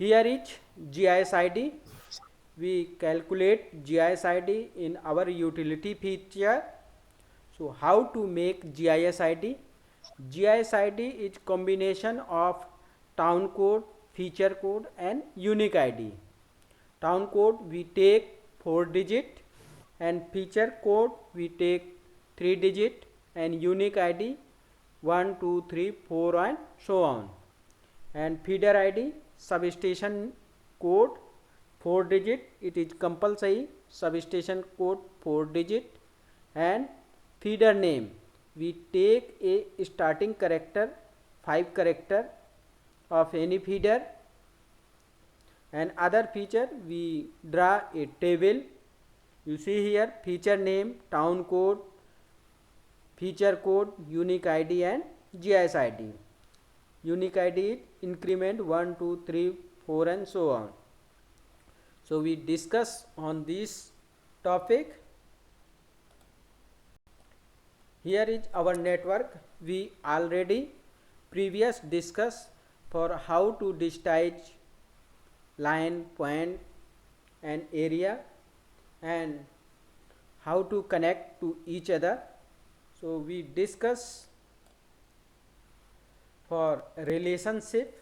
Here is GIS ID. We calculate GIS ID in our utility feature. So how to make GIS ID? GIS ID is combination of town code, feature code and unique ID. Town code we take 4 digit and feature code we take 3 digit and unique ID 1 2 3 4 and so on. And feeder ID substation code 4 digit, it is compulsory, substation code 4 digit. And feeder name we take a starting character 5 character of any feeder. And other feature we draw a table. You see here feature name, town code, feature code, unique ID and GIS ID. Unique ID increment 1 2 3 4 and so on. So we discuss on this topic. Here is our network. We already previous discuss for how to digitize line, point and area and how to connect to each other. So we discuss for relationship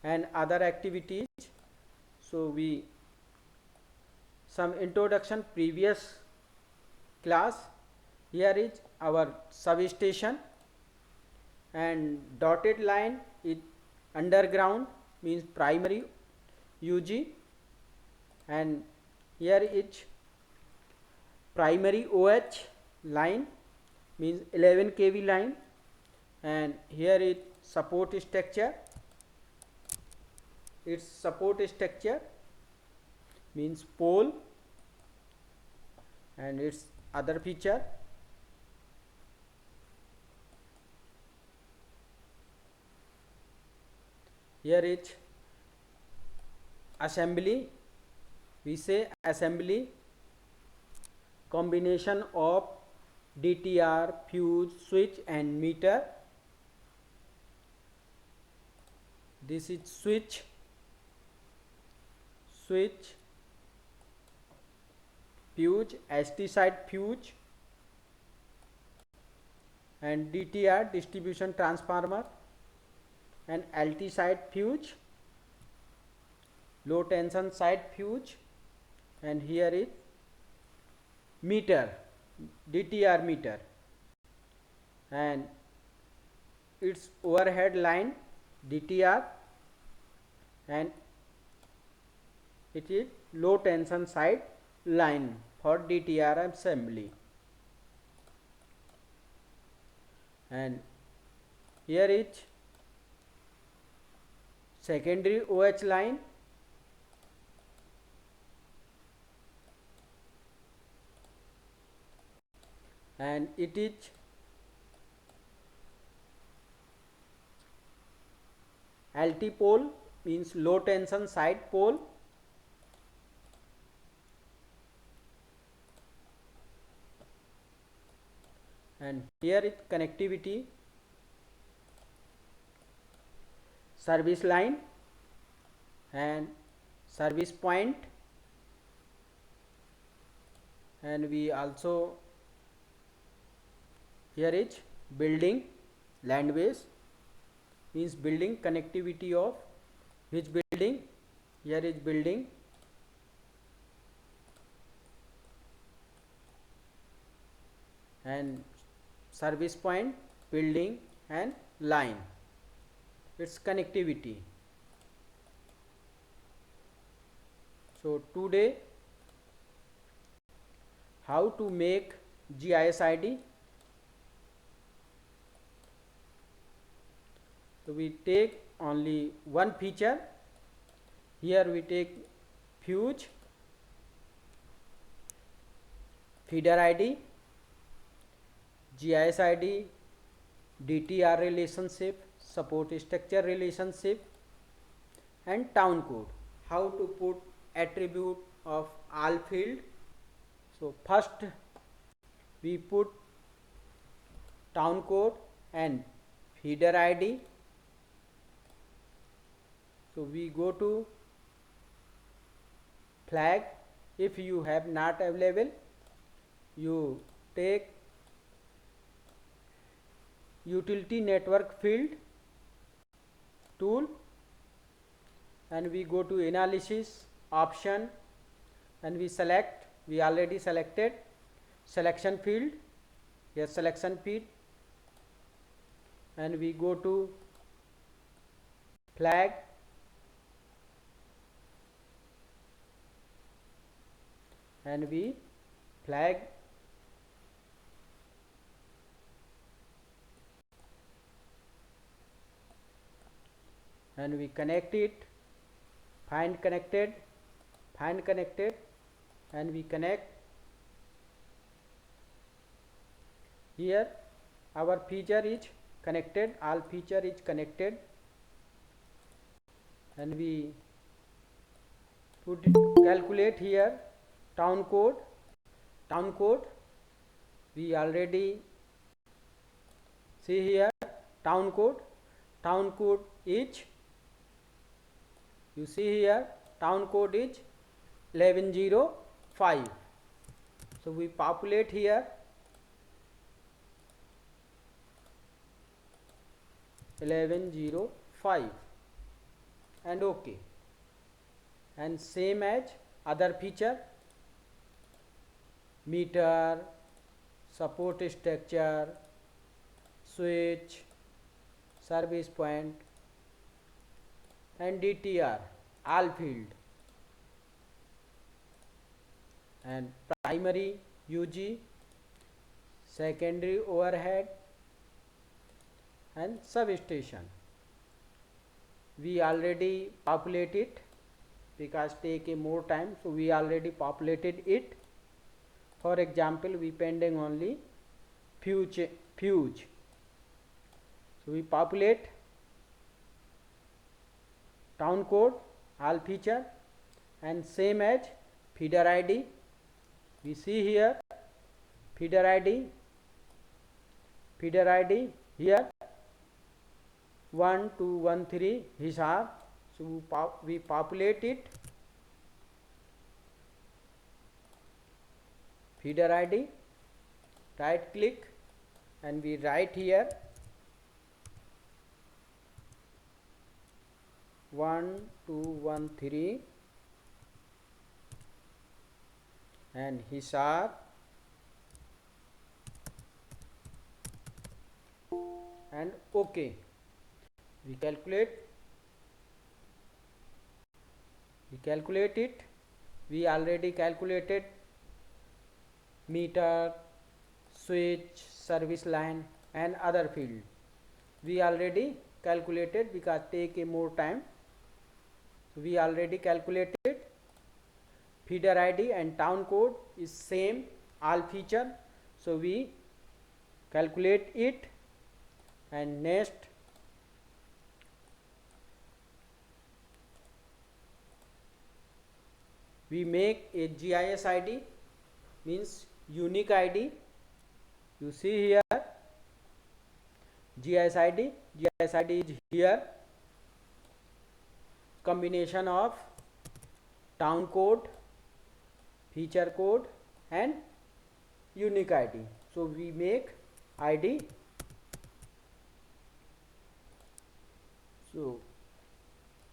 and other activities. So we some introduction previous class. Here is our substation and dotted line is underground means primary UG, and here is primary OH line means 11 kV line, and here is support structure. Its support structure means pole and its other feature. Here is assembly. We say assembly combination of DTR, fuse, switch and meter. This is switch, fuse, ST side fuse and DTR distribution transformer and LT side fuse, low tension side fuse, and here is meter, DTR meter, and its overhead line DTR, and it is low tension side line for DTR assembly. And here is secondary OH line, and it is LT pole means low tension side pole, and here is connectivity, service line and service point, and we also here is building, land base means building, connectivity of which building, here is building, and service point, building and line, its connectivity. So today how to make GIS ID. So we take only one feature. Here we take fuse, feeder ID, GIS ID, DTR relationship, support structure relationship and town code. How to put attribute of all field. So first we put town code and feeder ID, So we go to flag. If you have not available, you take utility network field tool, and we go to analysis option, and we select, we already selected selection field, yes, selection field, and we go to flag, and we flag, and we connect it, find connected, and we connect. Here our feature is connected, all feature is connected, and we put it, calculate here town code, we already see here town code is, you see here town code is 1105. So we populate here 1105 and OK. And same as other feature, meter, support structure, switch, service point, and DTR, all field, and primary UG, secondary overhead, and substation. We already populated because take a more time, so we already populated it. For example, we pending only fuse. So we populate town code, all feature, and same as feeder ID. We see here feeder ID here 1213 Hisar. So we populate it, feeder ID, right click, and we write here 1213 and Hisar, and OK. We calculate it. We already calculated meter, switch, service line, and other field. We already calculated because take a more time. So we already calculated feeder ID and town code is same, all feature. So we calculate it, and next we make a GIS ID, means unique ID. You see here GIS ID is here, combination of town code, feature code, and unique ID. So we make ID. So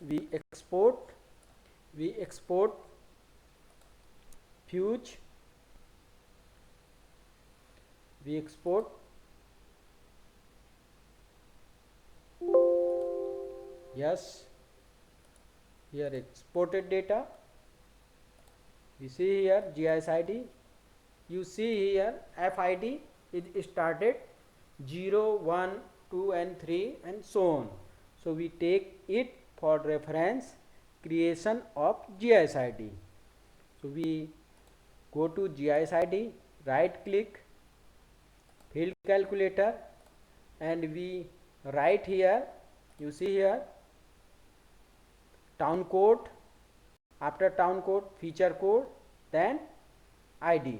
we export fuse, we export yes, here exported data. We see here GIS ID. You see here FID is started 0, 1, 2, and 3, and so on. So we take it for reference creation of GIS ID. So we go to GIS ID, right click, field calculator, and we write here, you see here town code, after town code feature code, then ID.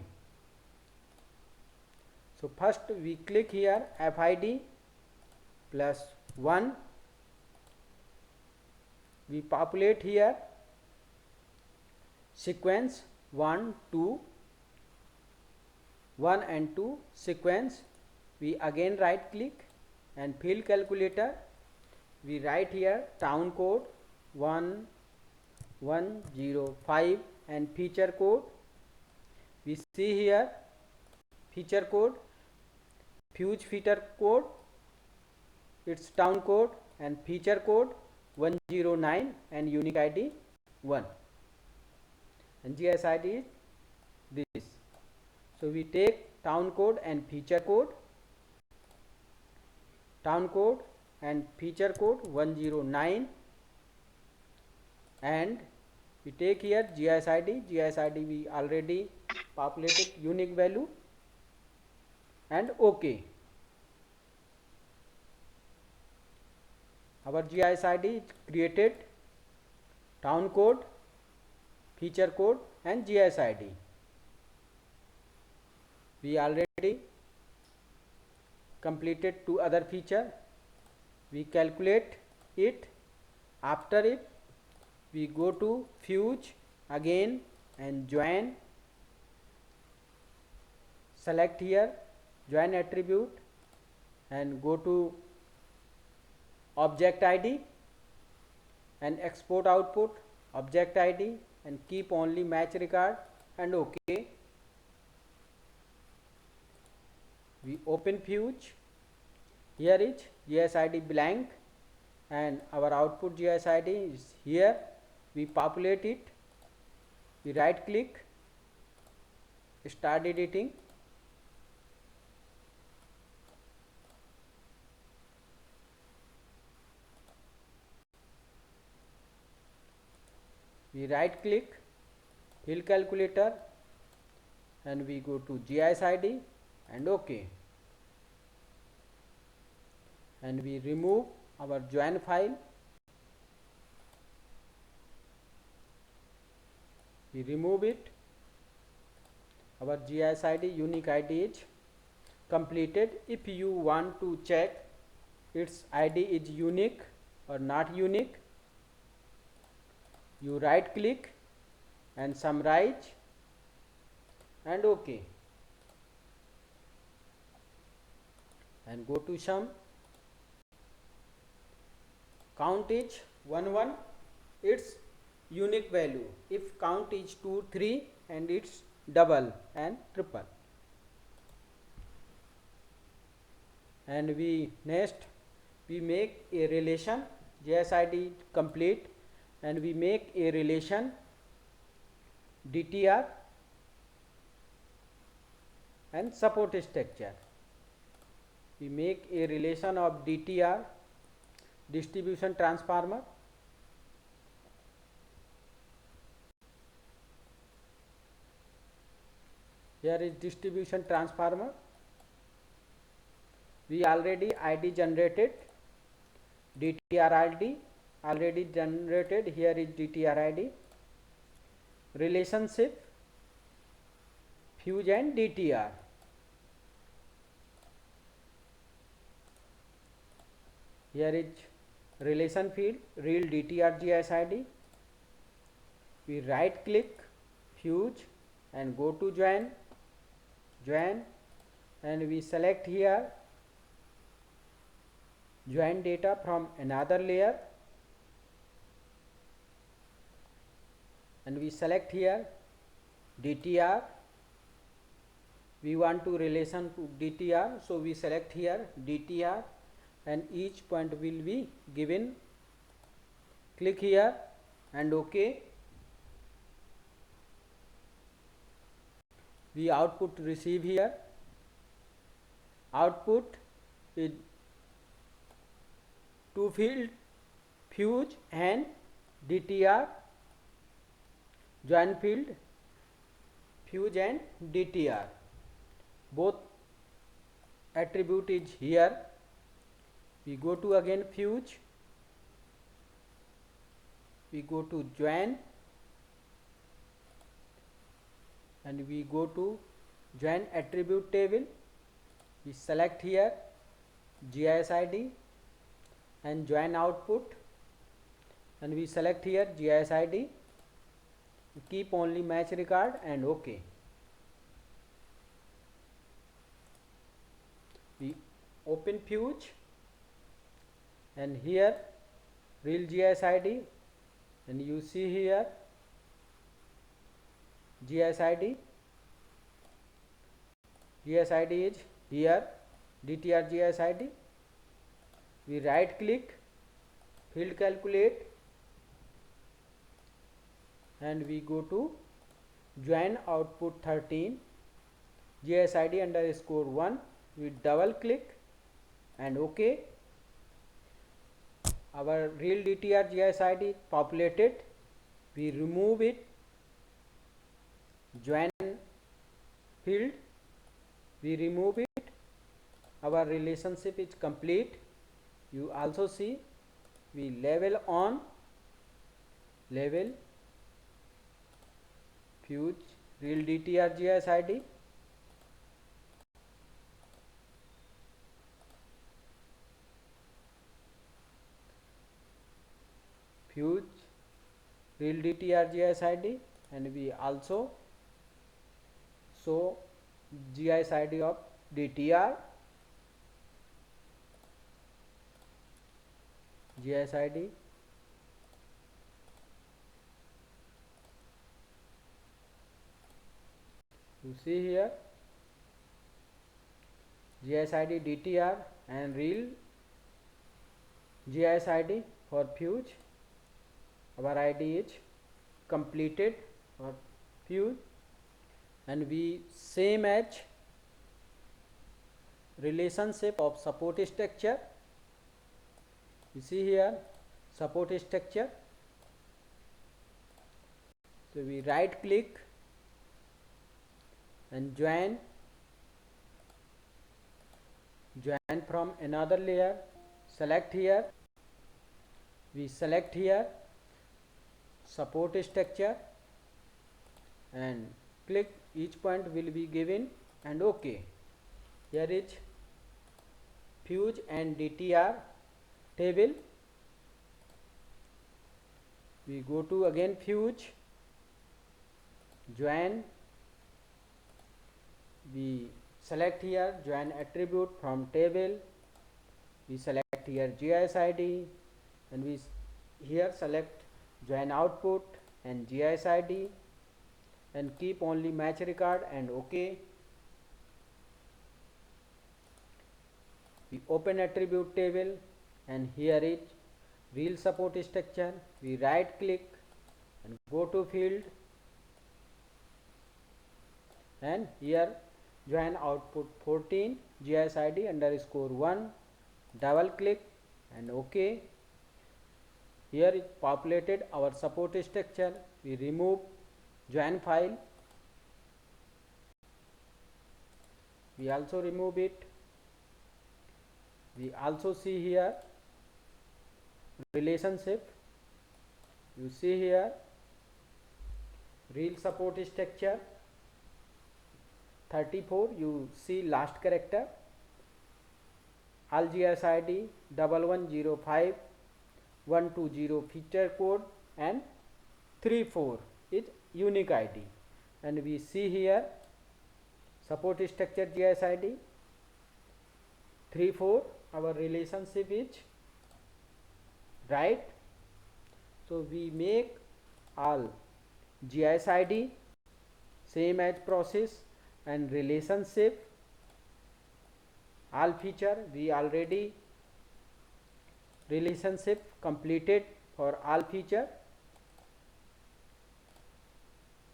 So first we click here FID plus 1, we populate here sequence 1, 2, 1 and 2 sequence. We again right click and field calculator. We write here town code 1105 and feature code. We see here feature code, fuse feature code, its town code and feature code 109 and unique ID 1 and GIS ID is this. So we take town code and feature code, town code and feature code 109 and we take here GIS ID. GIS ID we already populated unique value and OK. Our GIS ID is created, town code, feature code and GIS ID. We already completed two other feature. We calculate it. After it, we go to fuse again and join. Select here join attribute and go to object ID and export output object ID and keep only match record and OK. We open fuse. Here is GIS ID blank and our output GIS ID is here. We populate it. We right click, start editing. We right click, field calculator and we go to GIS ID and OK. And we remove our join file. We remove it. Our GIS ID unique ID is completed. If you want to check its ID is unique or not unique, you right click and summarize and OK and go to sum. Count is 11, its unique value. If count is 2, 3 and it's double and triple. And we next we make a relation, GIS ID complete and we make a relation DTR and support structure. We make a relation of DTR, distribution transformer, here is distribution transformer. We already ID generated, DTR ID already generated. Here is DTR ID, relationship fuse and DTR. Here is relation field real DTR GIS ID. We right click fuse and go to join and we select here join data from another layer and we select here DTR. We want to relation to DTR, so we select here DTR and each point will be given. Click here and OK. We output receive here. Output is two field fuse and DTR, join field fuse and DTR. Both attribute is here. We go to again fuse. We go to join and we go to join attribute table. We select here GIS ID and join output and we select here GIS ID, keep only match record and OK. We open Fuge and here real GIS ID, and you see here GIS ID. GIS ID is here, DTR GIS ID. We right click, field calculate, and we go to join output 13 GIS ID underscore 1. We double click and OK. Our real DTR GIS ID populated. We remove it, join field, we remove it. Our relationship is complete. You also see we level on, level Fuge real DTR GIS ID. Fuge real DTR GIS ID, and we also show GIS ID of DTR, GIS ID, you see here GIS ID DTR and real GIS ID for Fuge. Our ID is completed for Fuge, and we same as relationship of support structure. You see here support structure. So we right click and join from another layer. Select here, we select here support structure and click, each point will be given and OK. Here is Fuge and DTR table. We go to again Fuge, join, we select here join attribute from table, we select here GIS ID, and we here select join output and GIS ID, and keep only match record and OK. We open attribute table, and here is real support structure. We right click and go to field, and here join output 14 GIS ID underscore 1, double click and OK. Here is populated our support structure. We remove join file, we also remove it. We also see here relationship. You see here real support structure 34, you see last character, all GIS ID 1105 120 feature code, and 34 is unique ID. And we see here support structure GIS ID 34, our relationship is right. So we make all GIS ID same as process and relationship, all feature we already relationship completed for all feature,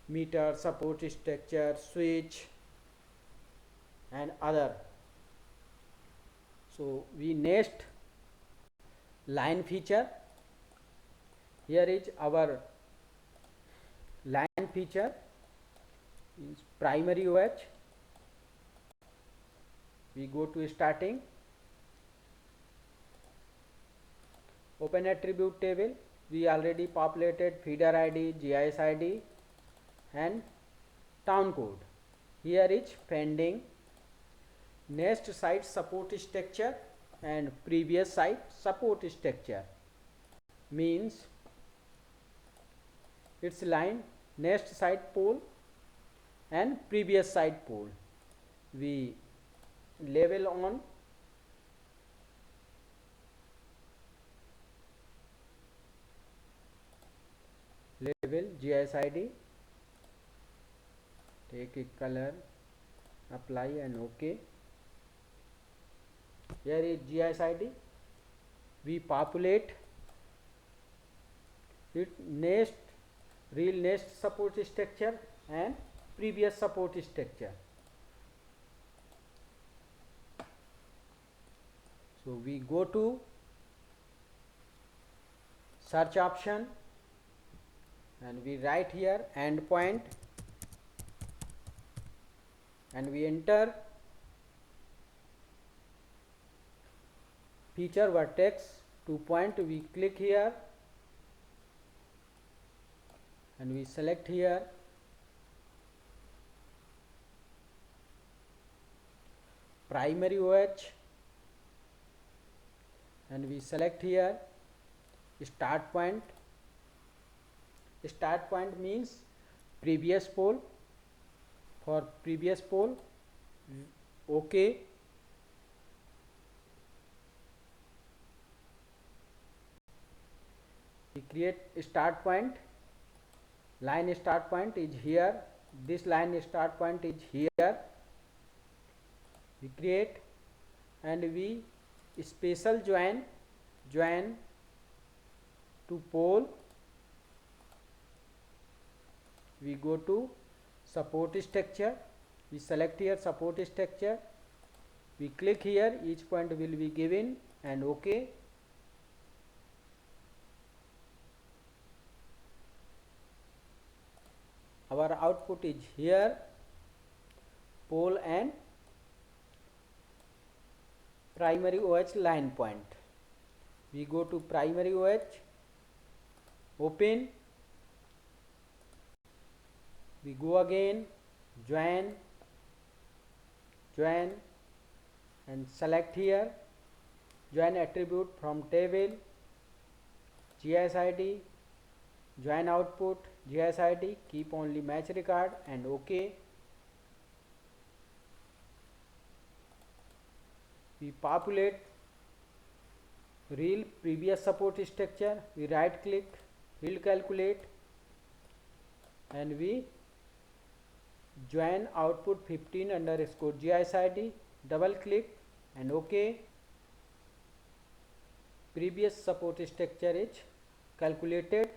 meter, support structure, switch and other. So we next line feature. Here is our line feature is primary OH. We go to starting, open attribute table. We already populated feeder ID, GIS ID and town code. Here is pending. Next site support structure and previous site support structure means its line next side pole and previous side pole. We label on label GIS ID, take a color, apply and OK. Here is GIS ID. We populate it next real nest support structure and previous support structure. So we go to search option and we write here endpoint and we enter feature vertex 2 point. We click here and we select here primary OH and we select here start point. Start point means previous pole. For previous pole, OK. We create start point. Line start point is here. This line start point is here. We create and we special join to pole. We go to support structure. We select here support structure. We click here, each point will be given and OK. Our output is here, pole and primary OH line point. We go to primary OH, open, we go again, join and select here join attribute from table, GIS ID, join output, GIS ID, keep only match record and OK. We populate real previous support structure. We right click, field calculate and we join output 15 underscore GIS ID, double click and OK. Previous support structure is calculated.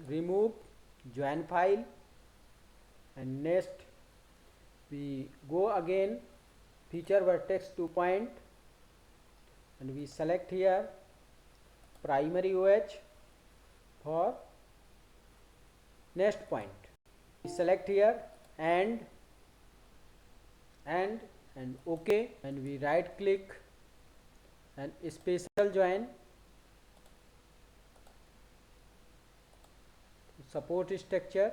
Remove join file and next we go again feature vertex 2 point and we select here primary OH for next point. We select here and OK and we right click and special join support structure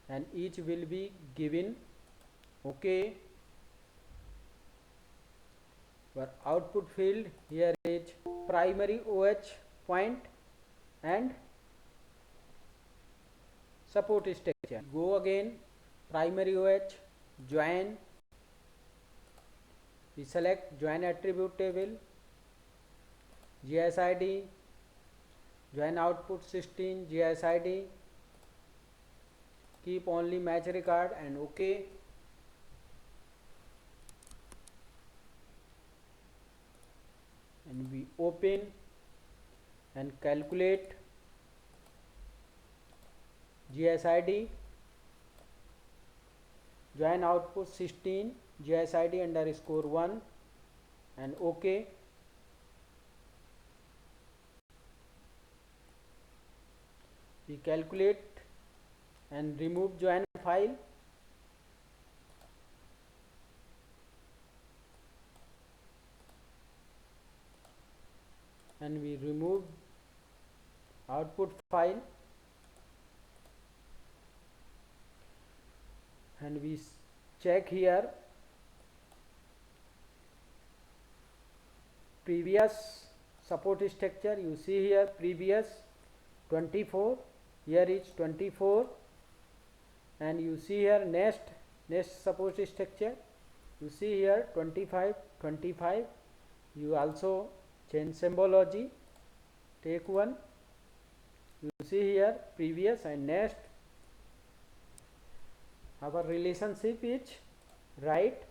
and each will be given OK. For output field here is primary OH point and support structure. Go again primary OH, join, we select join attribute table, GIS ID, join output 16 GIS ID, keep only match record and OK. And we open and calculate GIS ID, join output 16 GIS ID underscore 1 and OK. We calculate and remove join file and we remove output file and we check here previous support structure, you see here previous 24, here is 24, and you see here next support structure, you see here 25, 25. You also change symbology, take one, you see here previous and next. Our relationship is right,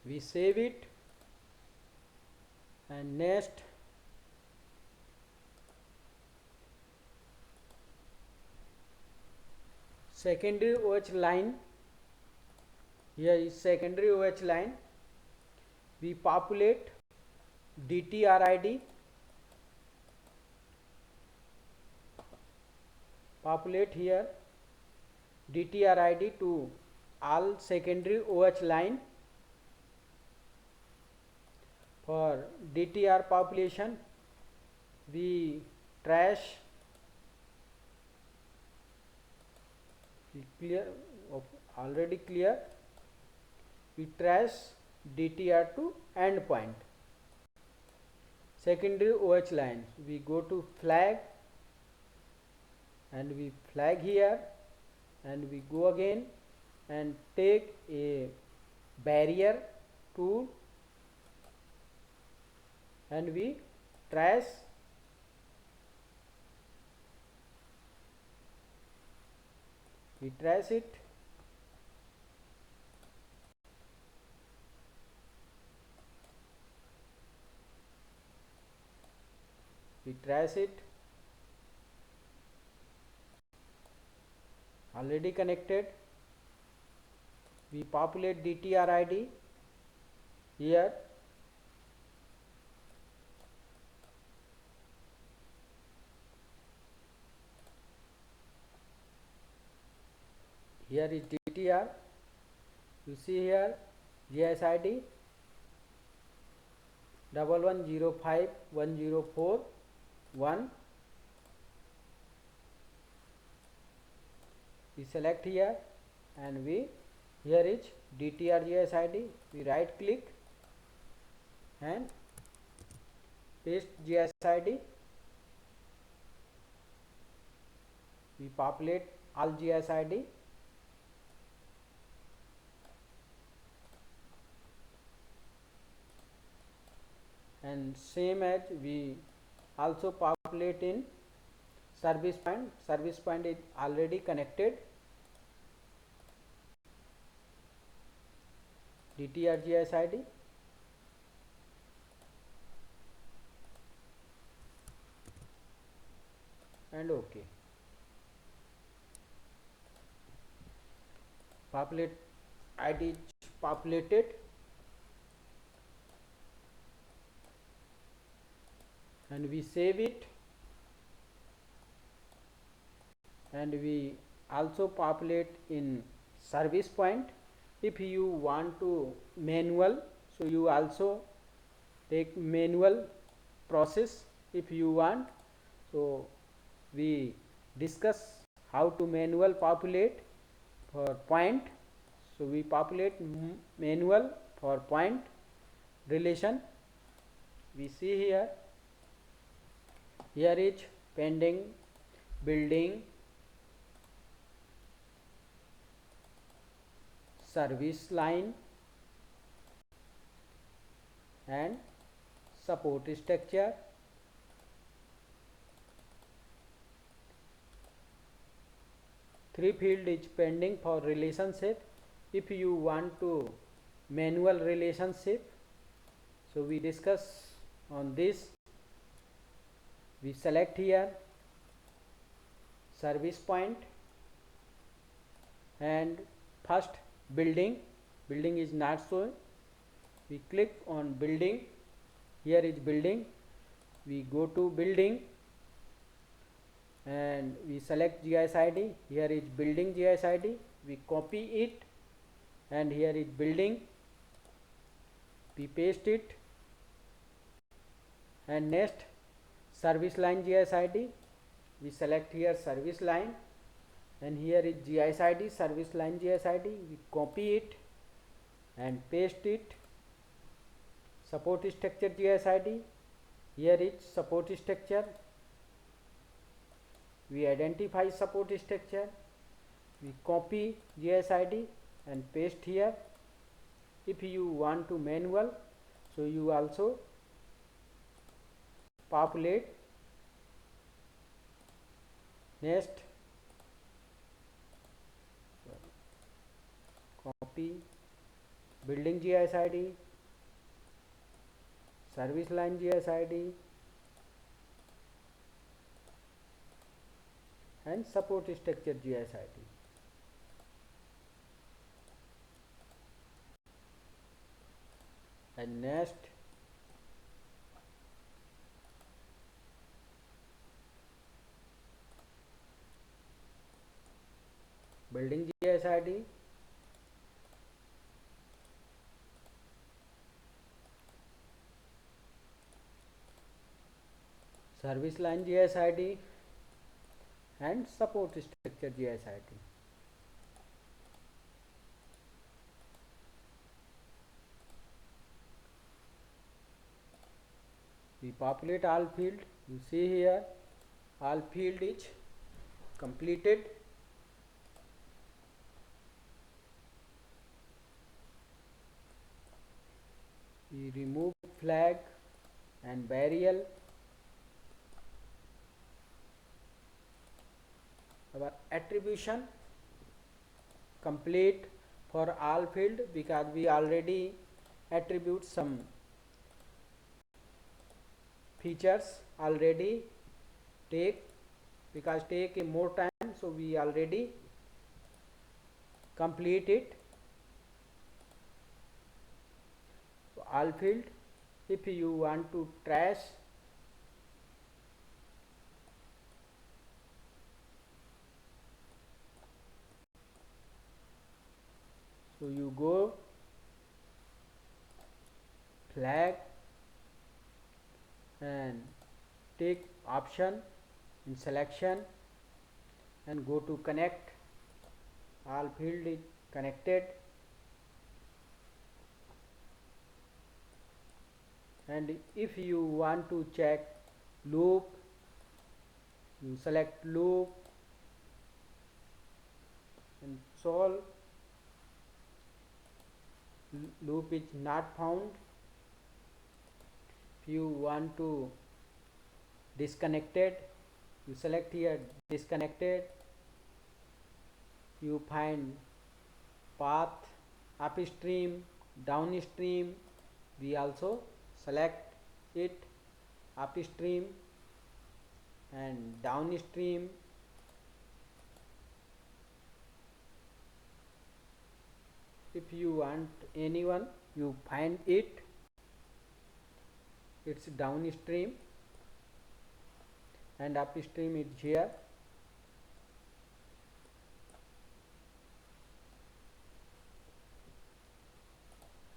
we save it, and next secondary OH line, here is secondary OH line, we populate DTRID, populate here DTRID to all secondary OH line. For DTR population, we trash, clear, already clear, we trace DTR to end point. Secondary OH line, we go to flag and we flag here, and we go again and take a barrier tool and we trace, we trace it, we trace it, already connected, we populate DTRID here, here is DTR, you see here GSID 11051041, we select here and we, here is DTR GSID, we right click and paste GSID, we populate all GSID, and same as we also populate in service point. Service point is already connected, DTR GSID, and OK. Populate ID is populated, and we save it, and we also populate in service point. If you want to manual, so you also take manual process if you want. So we discuss how to manual populate for point. So we populate manual for point relation, we see here, here is pending, building, service line, and support structure. Three field is pending for relationship. If you want to manual relationship, so we discuss on this, we select here service point, and first building, building is not showing, we click on building, here is building, we go to building and we select GSID, here is building GSID, we copy it, and here is building, we paste it, and next service line GSID, we select here service line, and here is GSID, service line GSID, we copy it and paste it, support structure GIS ID. Here is support structure. We identify support structure. We copy GIS ID and paste here. If you want to manual, so you also populate. Next, copy building GIS ID, service line GIS ID, and support structure GIS ID. And next, building GIS ID, service line GIS ID, and support structure GIS ID. We populate all field. You see here, all field is completed. We remove flag and burial. Our attribution complete for all field, because we already attribute some features already take, because take more time, so we already complete it. So all field, if you want to trash, so you go flag and take option in selection and go to connect. All field is connected. And if you want to check loop, you select loop and solve. Loop is not found. If you want to disconnected, you select here disconnected. You find path upstream, downstream. We also select it upstream and downstream. If you want anyone, you find it, it's downstream, and upstream is here.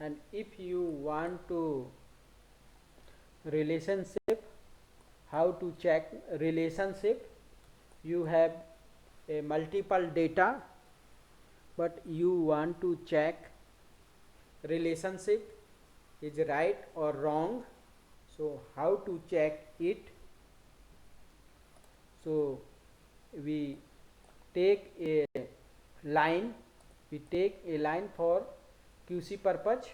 And if you want to relationship, how to check relationship, you have a multiple data, but you want to check relationship is right or wrong. So how to check it? So we take a line, for QC purpose.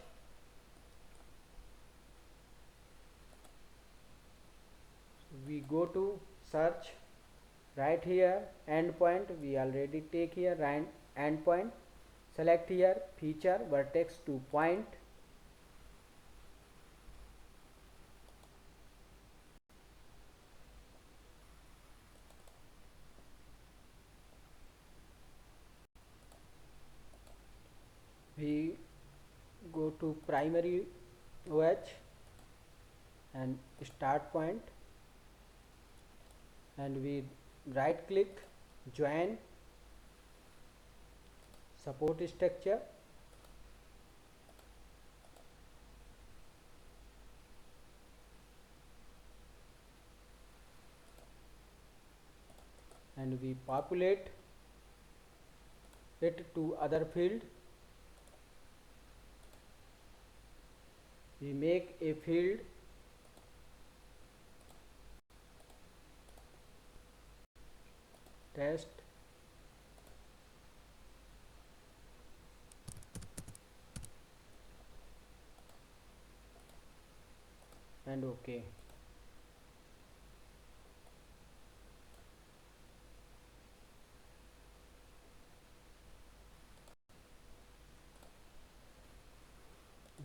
We go to search, right here endpoint, we already take here endpoint, select here feature vertex to point. We go to primary OH and start point, and we right click, join support structure, and we populate it to other field. We make a field test and OK.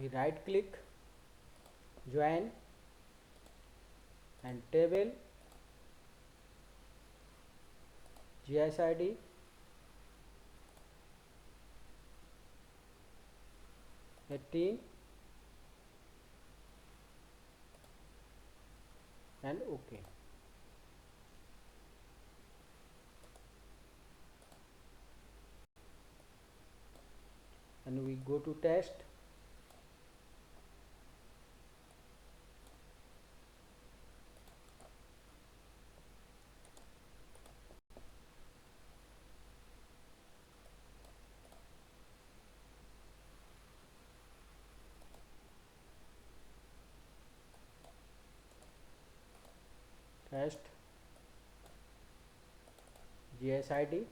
We right click, join and table GSID, @, and OK. And we go to test. Test GSID,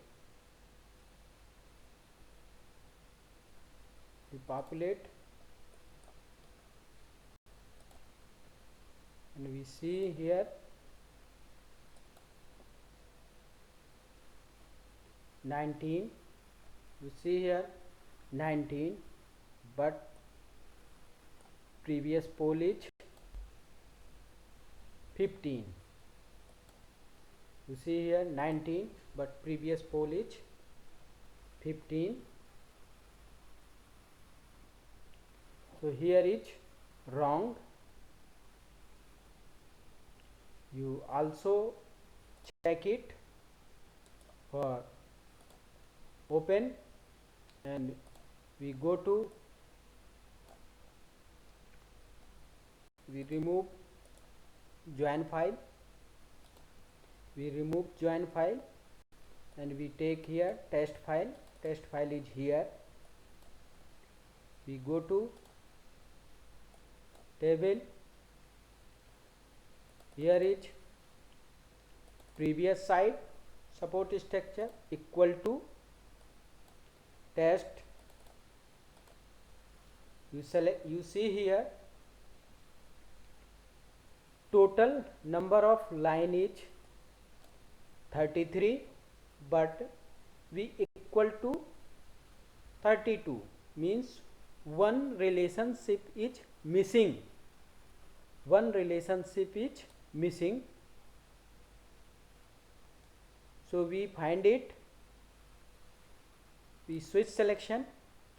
we populate and we see here 19, you see here 19, but previous poll is 15. You see here 19, but previous poll is 15. So here is wrong. You also check it for open and we go to, we remove join file, we remove join file and we take here test file is here. We go to table, here is previous site support structure equal to test. You select, you see here total number of line is 33, but we equal to 32, means one relationship is missing, one relationship is missing. So we find it, we switch selection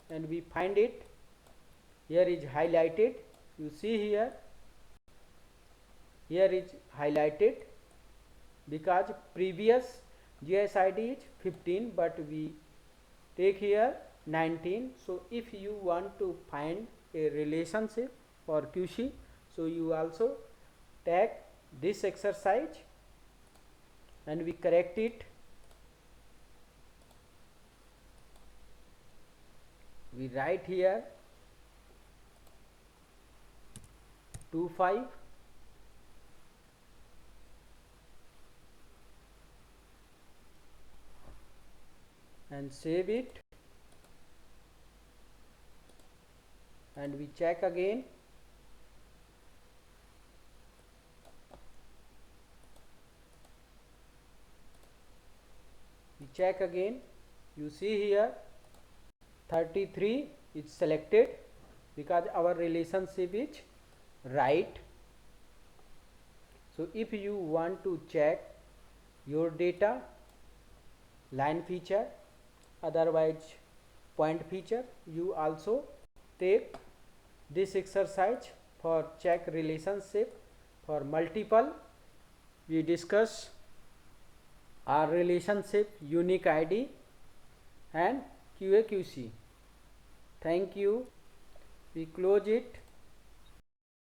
and we find it, here is highlighted, you see here is highlighted because previous GSID is 15, but we take here 19. So if you want to find a relationship for QC, so you also take this exercise and we correct it. We write here 25 and save it and we check again. We check again, you see here 33 is selected because our relationship is right. So if you want to check your data line feature, otherwise point feature, you also take this exercise for check relationship for multiple. We discuss our relationship unique ID and QA/QC. Thank you. We close it.